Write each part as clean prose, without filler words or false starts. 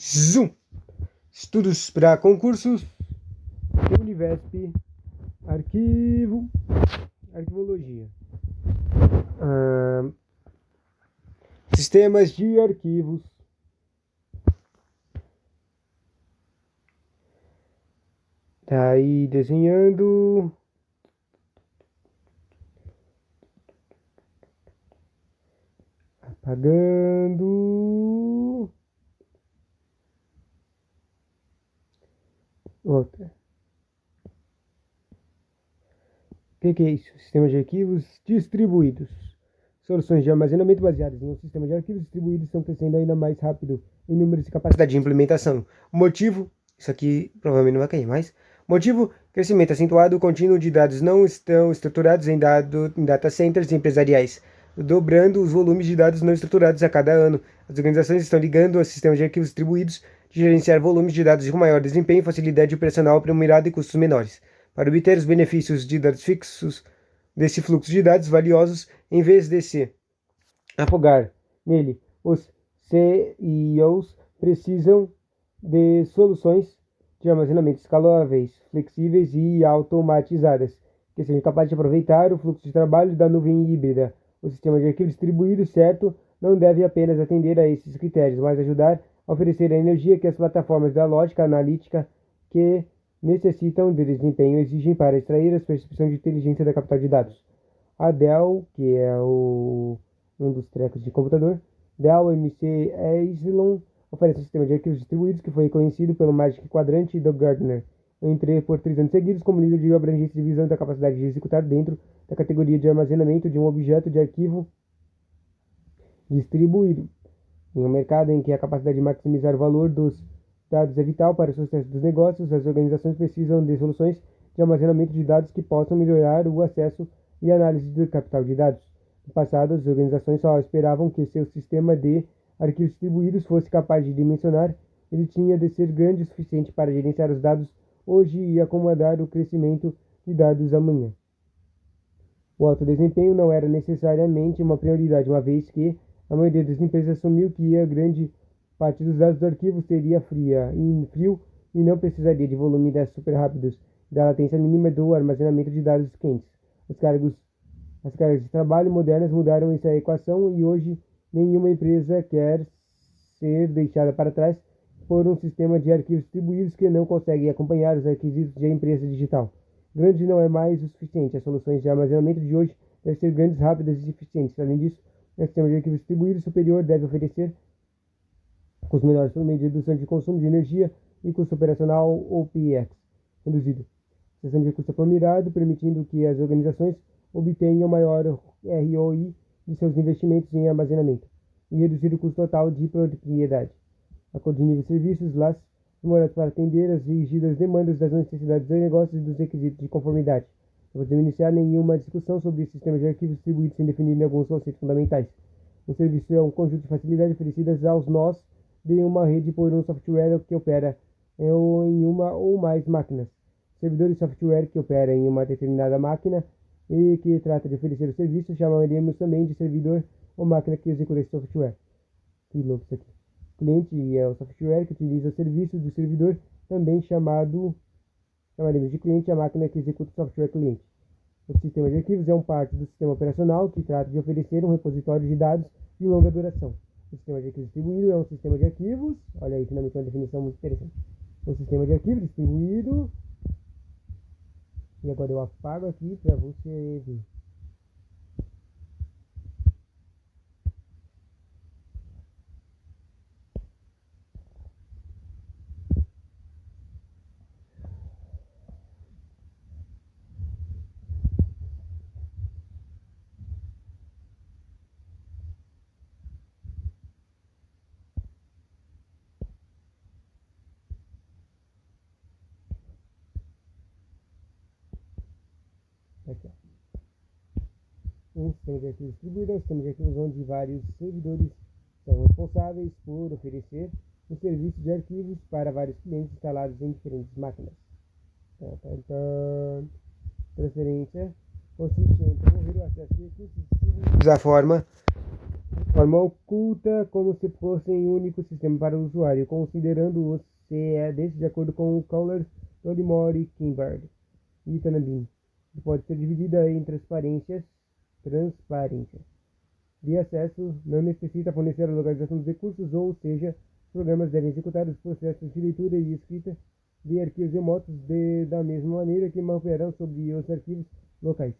Zoom! Estudos para concursos, Univesp, arquivologia. Sistemas de arquivos. Tá aí desenhando. Apagando. Outra. O que é isso? Sistemas de arquivos distribuídos. Soluções de armazenamento baseadas em um sistema de arquivos distribuídos estão crescendo ainda mais rápido em números e capacidade de implementação. Motivo, isso aqui provavelmente não vai cair mais. Motivo, crescimento acentuado contínuo de dados não estão estruturados em data centers empresariais, dobrando os volumes de dados não estruturados a cada ano. As organizações estão ligando a sistemas de arquivos distribuídos de gerenciar volumes de dados com maior desempenho, facilidade operacional aprimorada e custos menores. Para obter os benefícios de dados fixos desse fluxo de dados valiosos, em vez de se afogar nele, os CEOs precisam de soluções de armazenamento escaláveis, flexíveis e automatizadas, que sejam capazes de aproveitar o fluxo de trabalho da nuvem híbrida. O sistema de arquivo distribuído certo não deve apenas atender a esses critérios, mas ajudar a oferecer a energia que as plataformas da lógica analítica que necessitam de desempenho exigem para extrair as percepções de inteligência da capital de dados. A Dell, que é um dos trecos de computador, Dell MC Epsilon, oferece um sistema de arquivos distribuídos que foi reconhecido pelo Magic Quadrant do Gartner. Eu entrei por 3 anos seguidos como líder de abrangência de visão da capacidade de executar dentro da categoria de armazenamento de um objeto de arquivo distribuído. Em um mercado em que a capacidade de maximizar o valor dos dados é vital para o sucesso dos negócios, as organizações precisam de soluções de armazenamento de dados que possam melhorar o acesso e análise do capital de dados. No passado, as organizações só esperavam que seu sistema de arquivos distribuídos fosse capaz de dimensionar. Ele tinha de ser grande o suficiente para gerenciar os dados hoje e acomodar o crescimento de dados amanhã. O alto desempenho não era necessariamente uma prioridade, uma vez que a maioria das empresas assumiu que a grande parte dos dados do arquivo seria frio e não precisaria de volume super rápidos da latência mínima do armazenamento de dados quentes. As cargas de trabalho modernas mudaram essa equação e hoje nenhuma empresa quer ser deixada para trás por um sistema de arquivos distribuídos que não consegue acompanhar os requisitos de empresa digital. Grande não é mais o suficiente. As soluções de armazenamento de hoje devem ser grandes, rápidas e eficientes. Além disso, o sistema de arquivos distribuído superior deve oferecer custos menores por meio de redução de consumo de energia e custo operacional OPEX reduzido. Sistema de custo aprimorado, permitindo que as organizações obtenham maior ROI de seus investimentos em armazenamento e reduzir o custo total de propriedade. Acordo de nível de serviços, LAS, demorados para atender às rígidas demandas das necessidades dos negócios e dos requisitos de conformidade. Não podemos iniciar nenhuma discussão sobre sistemas de arquivos distribuídos sem definir alguns conceitos fundamentais. Um serviço é um conjunto de facilidades oferecidas aos nós de uma rede por um software que opera em uma ou mais máquinas. Servidor de software que opera em uma determinada máquina e que trata de oferecer o serviço, chamaremos também de servidor ou máquina que executa esse software. Que louco isso aqui. Cliente é o software que utiliza o serviço do servidor, também chamaremos de cliente a máquina que executa o software cliente. O sistema de arquivos é uma parte do sistema operacional que trata de oferecer um repositório de dados de longa duração. O sistema de arquivos distribuído é um sistema de arquivos, olha aí, finalmente uma definição muito interessante. Um sistema de arquivos distribuído, e agora eu apago aqui para você ver. Aqui, ó. Um sistema de arquivos distribuído é um sistema de arquivos onde vários servidores são responsáveis por oferecer o serviço de arquivos para vários clientes instalados em diferentes máquinas. Transferência consiste em promover o acesso de recursos da forma forma oculta, como se fossem um único sistema para o usuário, considerando os CEDs de acordo com o Kohler, Tolimori, Kimberg e Tanabin, que pode ser dividida em transparências de acesso, não necessita fornecer a localização dos recursos, ou seja, os programas devem executar os processos de leitura e escrita de arquivos remotos da mesma maneira que mapearão sobre os arquivos locais.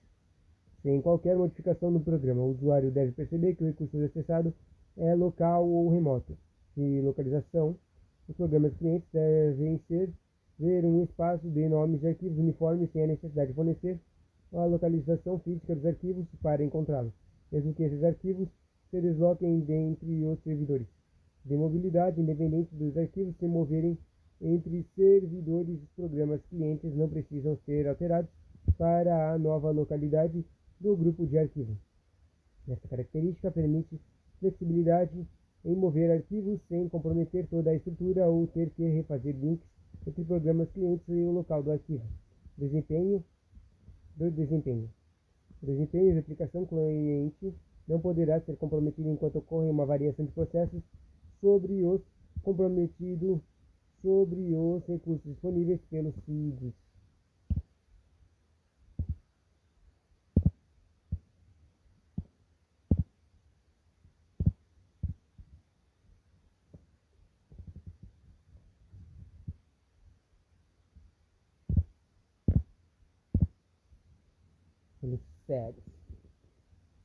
Sem qualquer modificação no programa, o usuário deve perceber que o recurso acessado é local ou remoto. De localização, os programas clientes devem ver um espaço de nomes de arquivos uniformes sem a necessidade de fornecer a localização física dos arquivos para encontrá-los, mesmo que esses arquivos se desloquem dentre os servidores. De mobilidade, independente dos arquivos se moverem entre servidores, os programas clientes não precisam ser alterados para a nova localidade do grupo de arquivos. Essa característica permite flexibilidade em mover arquivos sem comprometer toda a estrutura ou ter que refazer links entre programas clientes e o local do arquivo. Desempenho. O desempenho de aplicação cliente não poderá ser comprometido enquanto ocorre uma variação de processos sobre os recursos disponíveis pelos CIDs.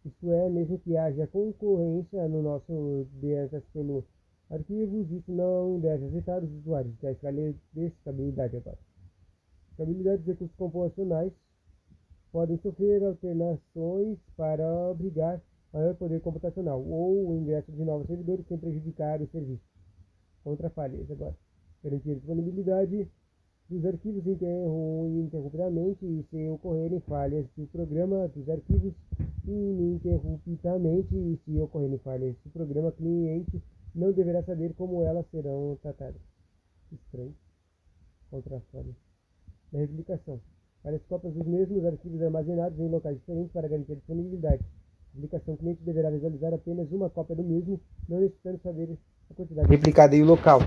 Isto é, mesmo que haja concorrência no nosso pelos arquivos, isso não deve afetar os usuários. A estabilidade agora. Estabilidade dos recursos computacionais podem sofrer alterações para obrigar maior poder computacional ou o ingresso de novos servidores sem prejudicar o serviço. Contra falhas agora. Garantir a disponibilidade dos arquivos ininterruptamente, e se ocorrerem falhas do programa dos arquivos ininterruptamente, e se ocorrerem falhas do programa cliente, não deverá saber como elas serão tratadas. Estranho. Contra falhas. Da replicação. Várias cópias dos mesmos arquivos armazenados em locais diferentes para garantir a disponibilidade. A aplicação cliente deverá visualizar apenas uma cópia do mesmo, não necessitando saber a quantidade replicada e o local.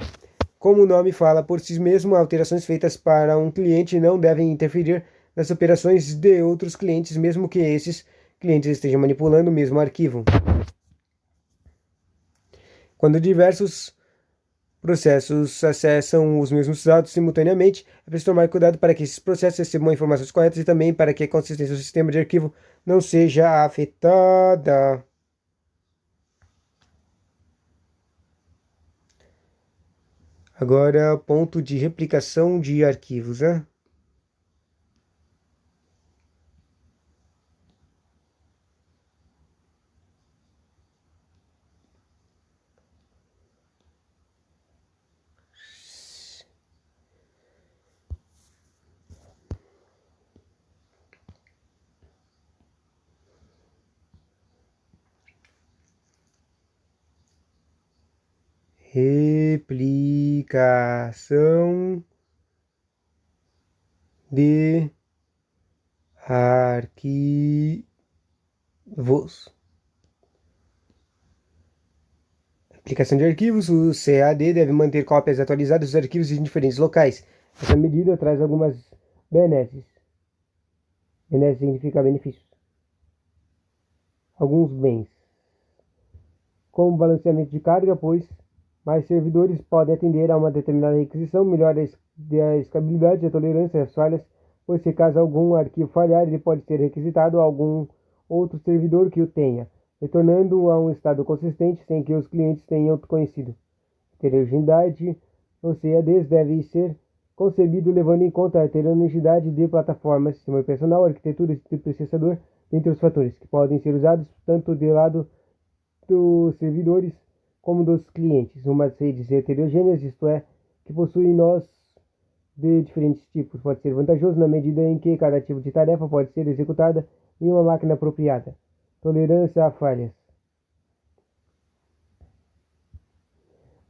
Como o nome fala por si mesmo, alterações feitas para um cliente não devem interferir nas operações de outros clientes, mesmo que esses clientes estejam manipulando o mesmo arquivo. Quando diversos processos acessam os mesmos dados simultaneamente, é preciso tomar cuidado para que esses processos recebam informações corretas e também para que a consistência do sistema de arquivo não seja afetada. Agora, ponto de replicação de arquivos, né? Replicação de arquivos. Aplicação de arquivos, o CAD deve manter cópias atualizadas dos arquivos em diferentes locais. Essa medida traz algumas benesses. Benesses significa benefícios. Alguns bens, como balanceamento de carga, pois mais servidores podem atender a uma determinada requisição, melhora a escalabilidade, a tolerância às falhas, pois se caso algum arquivo falhar, ele pode ser requisitado a algum outro servidor que o tenha, retornando a um estado consistente sem que os clientes tenham conhecido. Heterogeneidade, ou CADs, deve ser concebido levando em conta a heterogeneidade de plataforma, sistema operacional, arquitetura e processador, entre os fatores que podem ser usados tanto do lado dos servidores como dos clientes. Umas redes heterogêneas, isto é, que possuem nós de diferentes tipos, pode ser vantajoso na medida em que cada tipo de tarefa pode ser executada em uma máquina apropriada. Tolerância a falhas.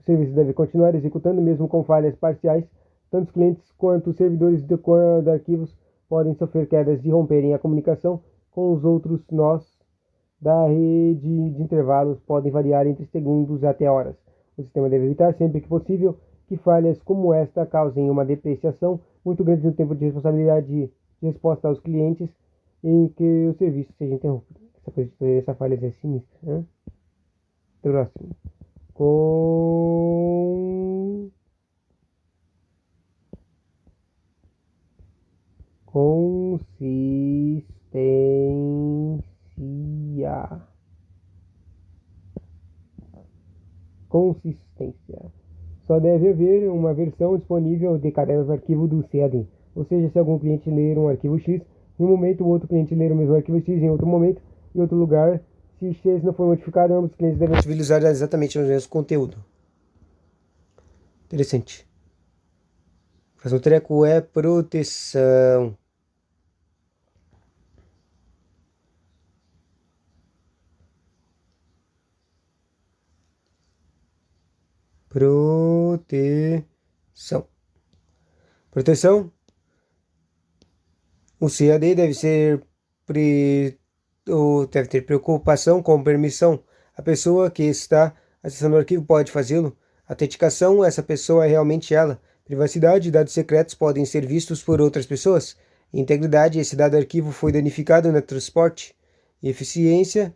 O serviço deve continuar executando mesmo com falhas parciais. Tanto os clientes quanto os servidores de arquivos podem sofrer quedas e romperem a comunicação com os outros nós da rede de intervalos podem variar entre segundos até horas. O sistema deve evitar, sempre que possível, que falhas como esta causem uma depreciação muito grande no tempo de responsabilidade de resposta aos clientes em que o serviço seja interrompido. Essa coisa de tolerar essa falha é sinistra. Né? Próximo. Consistência. Só deve haver uma versão disponível de cada arquivo do CAD. Ou seja, se algum cliente ler um arquivo X em um momento, o outro cliente ler o mesmo arquivo X em outro momento, em outro lugar, se X não for modificado, ambos os clientes devem utilizar exatamente o mesmo conteúdo. Interessante. O próximo treco é proteção. Proteção. O CAD deve ter preocupação com permissão. A pessoa que está acessando o arquivo pode fazê-lo. Autenticação, essa pessoa é realmente ela. Privacidade, dados secretos podem ser vistos por outras pessoas. Integridade, esse dado arquivo foi danificado no transporte. Eficiência,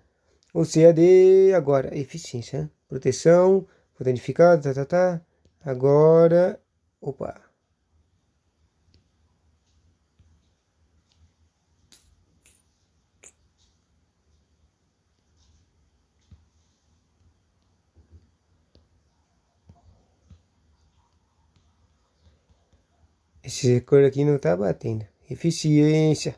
o CAD agora. Eficiência, proteção, foi danificado, Agora, opa. Esse cor aqui não tá batendo. Eficiência.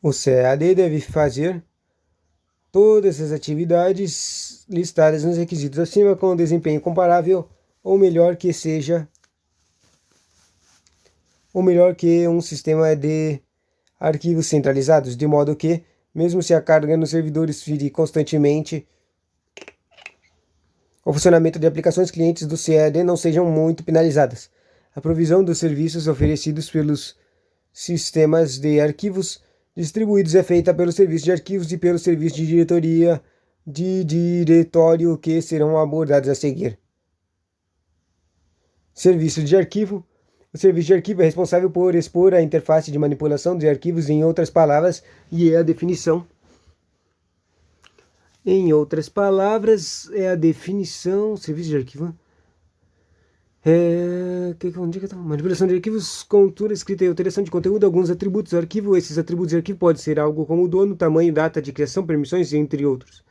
O CAD deve fazer todas as atividades listadas nos requisitos acima com desempenho comparável ou melhor que um sistema de arquivos centralizados, de modo que, mesmo se a carga nos servidores virie constantemente, o funcionamento de aplicações clientes do CAD não sejam muito penalizadas. A provisão dos serviços oferecidos pelos sistemas de arquivos distribuídos é feita pelo serviço de arquivos e pelo serviço de diretoria de diretório que serão abordados a seguir. Serviço de arquivo. O serviço de arquivo é responsável por expor a interface de manipulação de arquivos, em outras palavras, e é a definição. Serviço de arquivo. Manipulação de arquivos, contura, escrita e alteração de conteúdo, alguns atributos do arquivo. Esses atributos de arquivo podem ser algo como o dono, tamanho, data de criação, permissões, entre outros.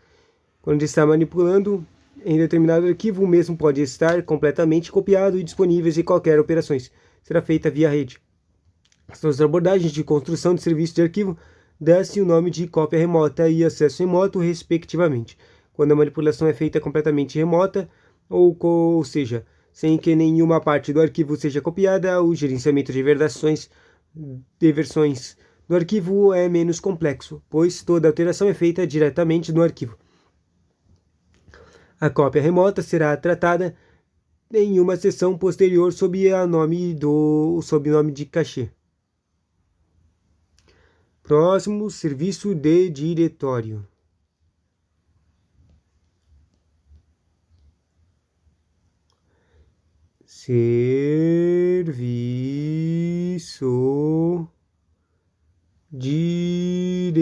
Quando está manipulando em determinado arquivo, o mesmo pode estar completamente copiado e disponível em qualquer operações. Será feita via rede. As duas abordagens de construção de serviço de arquivo dá-se o nome de cópia remota e acesso remoto, respectivamente. Quando a manipulação é feita completamente remota, ou seja, sem que nenhuma parte do arquivo seja copiada, o gerenciamento de versões do arquivo é menos complexo, pois toda alteração é feita diretamente no arquivo. A cópia remota será tratada em uma seção posterior sob nome de cachê. Próximo, serviço de diretório. Serviço diretor.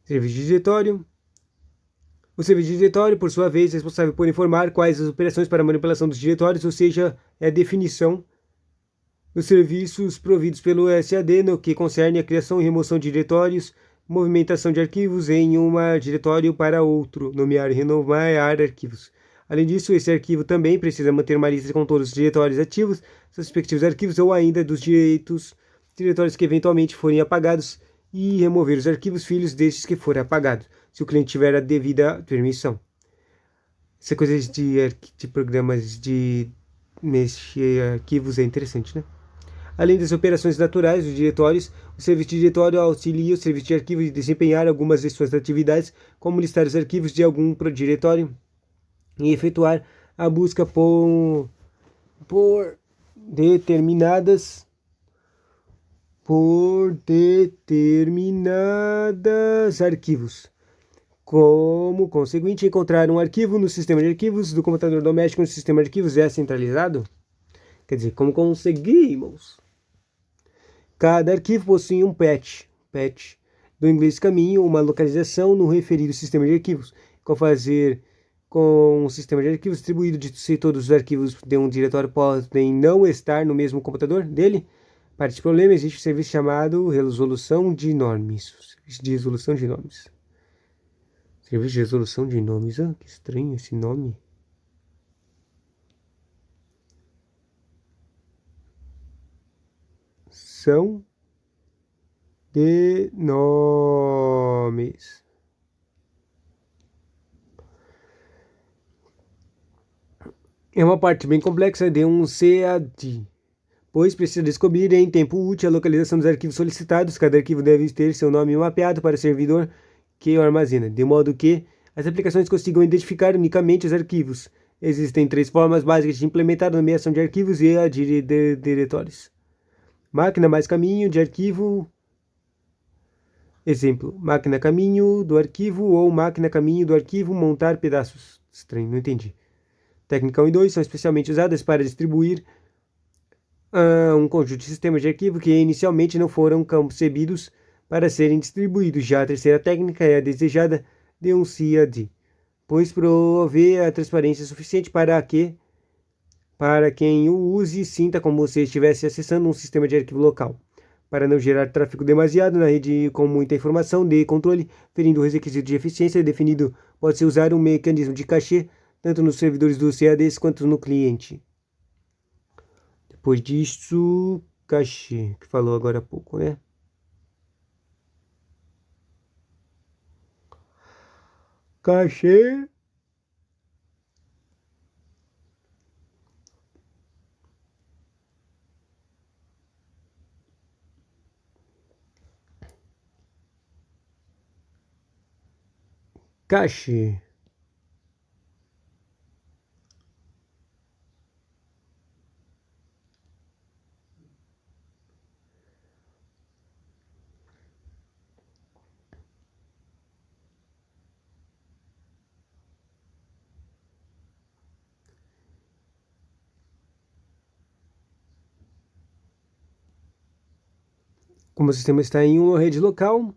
Serviço de diretório. O serviço de diretório, por sua vez, é responsável por informar quais as operações para a manipulação dos diretórios, ou seja, é a definição dos serviços providos pelo SAD no que concerne a criação e remoção de diretórios, movimentação de arquivos em um diretório para outro, nomear e renomear arquivos. Além disso, esse arquivo também precisa manter uma lista com todos os diretórios ativos, seus respectivos arquivos ou ainda dos diretórios que eventualmente forem apagados e remover os arquivos filhos destes que forem apagados, se o cliente tiver a devida permissão. Essa coisa de programas de mexer arquivos é interessante, né? Além das operações naturais dos diretórios, o serviço de diretório auxilia o serviço de arquivo a desempenhar algumas de suas atividades, como listar os arquivos de algum diretório, e efetuar a busca por determinadas arquivos. Como conseguinte, encontrar um arquivo no sistema de arquivos do computador doméstico no sistema de arquivos é centralizado. Quer dizer, como conseguimos? Cada arquivo possui um patch do inglês caminho, uma localização no referido sistema de arquivos. Como fazer com um sistema de arquivos distribuído de se todos os arquivos de um diretório podem não estar no mesmo computador dele? Para esse problema existe um serviço chamado resolução de nomes. Serviço de resolução de nomes. Serviço de resolução de nomes. Ah, que estranho esse nome. São de nomes. É uma parte bem complexa de um CAD, pois precisa descobrir em tempo útil a localização dos arquivos solicitados. Cada arquivo deve ter seu nome mapeado para o servidor que o armazena, de modo que as aplicações consigam identificar unicamente os arquivos. Existem 3 formas básicas de implementar a nomeação de arquivos e a de diretórios. Máquina mais caminho de arquivo. Exemplo, máquina caminho do arquivo ou máquina caminho do arquivo montar pedaços. Estranho, não entendi. Técnica 1 e 2 são especialmente usadas para distribuir um conjunto de sistemas de arquivo que inicialmente não foram concebidos para serem distribuídos. Já a terceira técnica é a desejada de um CAD, pois provê a transparência suficiente para quem o use sinta como se estivesse acessando um sistema de arquivo local, para não gerar tráfego demasiado na rede com muita informação de controle, ferindo o requisito de eficiência definido. Pode-se usar um mecanismo de cachê tanto nos servidores do CADs quanto no cliente. Depois disso, cachê, que falou agora há pouco, né? Cachê. Cachê. Como o sistema está em uma rede local,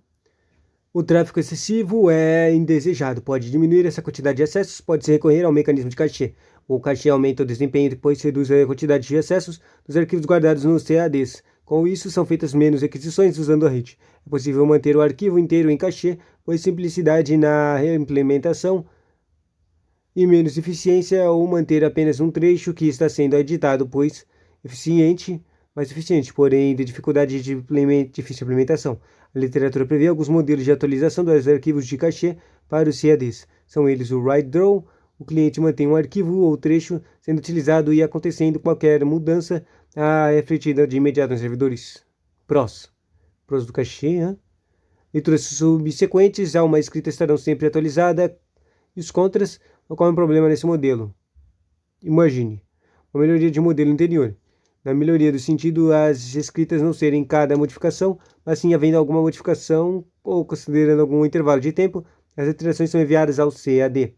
o tráfego excessivo é indesejado. Pode diminuir essa quantidade de acessos, pode-se recorrer ao mecanismo de cachê. O cachê aumenta o desempenho e depois reduz a quantidade de acessos dos arquivos guardados nos CADs. Com isso, são feitas menos requisições usando a rede. É possível manter o arquivo inteiro em cachê, pois simplicidade na reimplementação e menos eficiência, ou manter apenas um trecho que está sendo editado, pois mais eficiente, porém de dificuldade de difícil implementação. A literatura prevê alguns modelos de atualização dos arquivos de cachê para os CADs. São eles o write draw. O cliente mantém um arquivo ou trecho sendo utilizado e acontecendo qualquer mudança é refletida de imediato nos servidores. Pros do cachê. Leituras subsequentes a uma escrita estarão sempre atualizadas. E os contras, qual é o problema nesse modelo? Imagine uma melhoria de modelo anterior. Na melhoria do sentido, as escritas não serem cada modificação, mas sim havendo alguma modificação ou considerando algum intervalo de tempo, as alterações são enviadas ao SAD.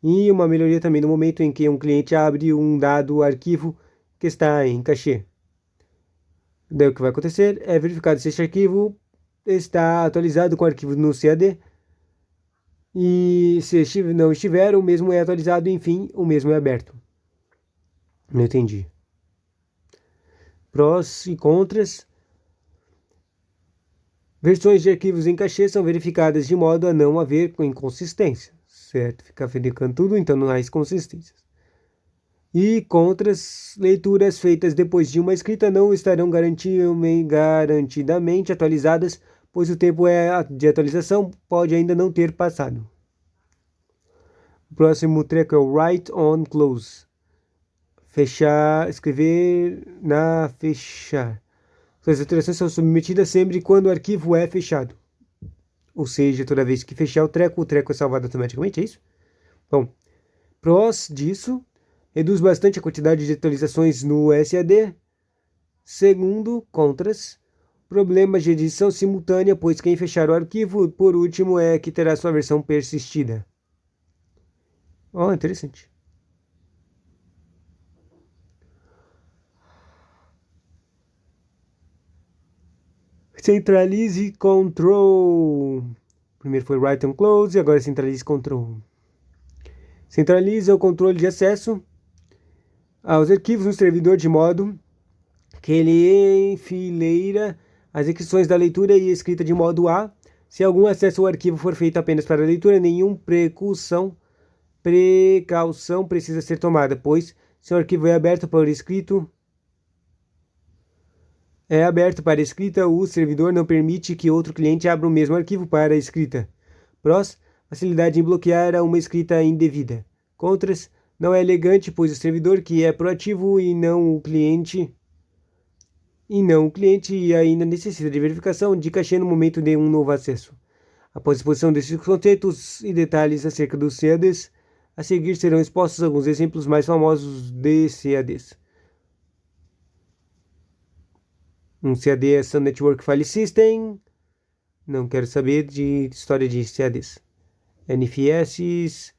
E uma melhoria também no momento em que um cliente abre um dado arquivo que está em cachê. Daí o que vai acontecer é verificado se este arquivo está atualizado com o arquivo no CAD, e se não estiver, o mesmo é atualizado e, enfim, o mesmo é aberto. Não entendi. Prós e contras. Versões de arquivos em cachê são verificadas de modo a não haver inconsistência, certo? Fica verificando tudo, então não há inconsistências. E contras, leituras feitas depois de uma escrita não estarão garantidamente atualizadas, pois o tempo de atualização pode ainda não ter passado. O próximo treco é o write on close. Fechar, escrever na fechar. As alterações são submetidas sempre quando o arquivo é fechado. Ou seja, toda vez que fechar o treco é salvado automaticamente, é isso? Bom, Prós disso, reduz bastante a quantidade de atualizações no SAD. Segundo, contras, problemas de edição simultânea, pois quem fechar o arquivo, por último, é que terá sua versão persistida. Oh, interessante. Centralize Control. Primeiro foi Write and Close, agora Centralize Control. Centraliza o controle de acesso aos arquivos no servidor de modo que ele enfileira as restrições da leitura e escrita de modo A. Se algum acesso ao arquivo for feito apenas para a leitura, nenhuma precaução precisa ser tomada, pois se o arquivo é aberto para escrita, o servidor não permite que outro cliente abra o mesmo arquivo para a escrita. Prós, facilidade em bloquear uma escrita indevida. Contras, não é elegante, pois o servidor que é proativo e não o cliente ainda necessita de verificação de cachê no momento de um novo acesso. Após a exposição desses conceitos e detalhes acerca dos CADs, a seguir serão expostos alguns exemplos mais famosos de CADs. Um CAD é Sun Network File System. Não quero saber de história de CADs. NFS.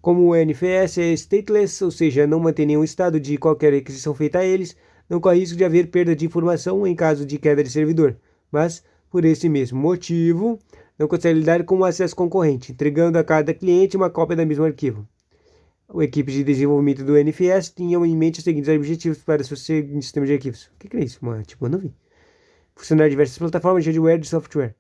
Como o NFS é stateless, ou seja, não mantém nenhum estado de qualquer requisição feita a eles, não corre risco de haver perda de informação em caso de queda de servidor. Mas, por esse mesmo motivo, não consegue lidar com o acesso concorrente, entregando a cada cliente uma cópia do mesmo arquivo. A equipe de desenvolvimento do NFS tinha em mente os seguintes objetivos para seu sistema de arquivos. O que é isso? Uma nuvem? Funcionar diversas plataformas de hardware e software.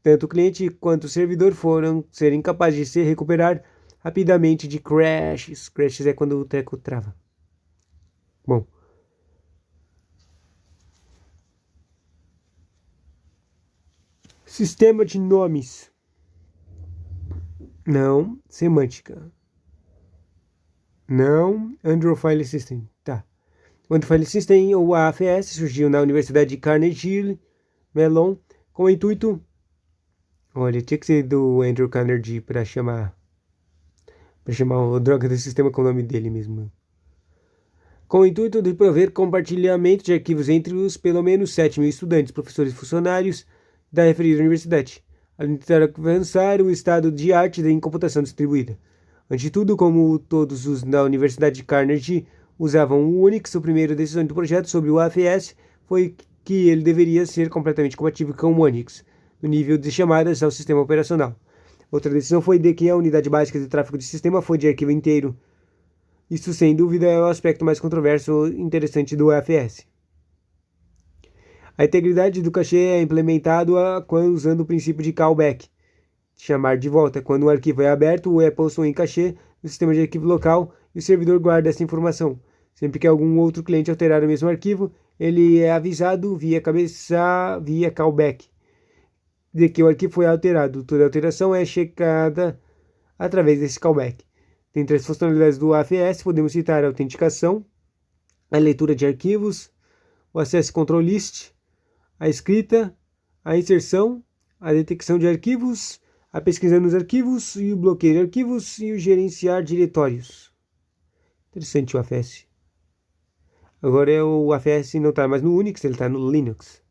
Tanto o cliente quanto o servidor foram serem capazes de se recuperar rapidamente de crashes. Crashes é quando o treco trava. Bom. Sistema de nomes. Não. Semântica. Não. Android File System. Tá. O Android File System, ou AFS, surgiu na Universidade de Carnegie Mellon com o intuito... Olha, tinha que ser do Andrew Carnegie para chamar o droga do sistema com o nome dele mesmo. Com o intuito de prover compartilhamento de arquivos entre os pelo menos 7.000 estudantes, professores e funcionários da referida universidade, além de tentar avançar o estado de arte em computação distribuída. Antes de tudo, como todos os da Universidade de Carnegie usavam o Unix, a primeira decisão do projeto sobre o AFS foi que ele deveria ser completamente compatível com o Unix, no nível de chamadas ao sistema operacional. Outra decisão foi de que a unidade básica de tráfego de sistema foi de arquivo inteiro. Isso, sem dúvida, é o aspecto mais controverso e interessante do AFS. A integridade do cachê é implementada usando o princípio de callback, chamar de volta. Quando um arquivo é aberto, é posto em cachê no sistema de arquivo local e o servidor guarda essa informação. Sempre que algum outro cliente alterar o mesmo arquivo, ele é avisado via callback de que o arquivo foi alterado. Toda alteração é checada através desse callback. Dentre as funcionalidades do AFS, podemos citar a autenticação, a leitura de arquivos, o Access Control List, a escrita, a inserção, a detecção de arquivos, a pesquisa nos arquivos e o bloqueio de arquivos e o gerenciar diretórios. Interessante o AFS. Agora o AFS não está mais no Unix, ele está no Linux.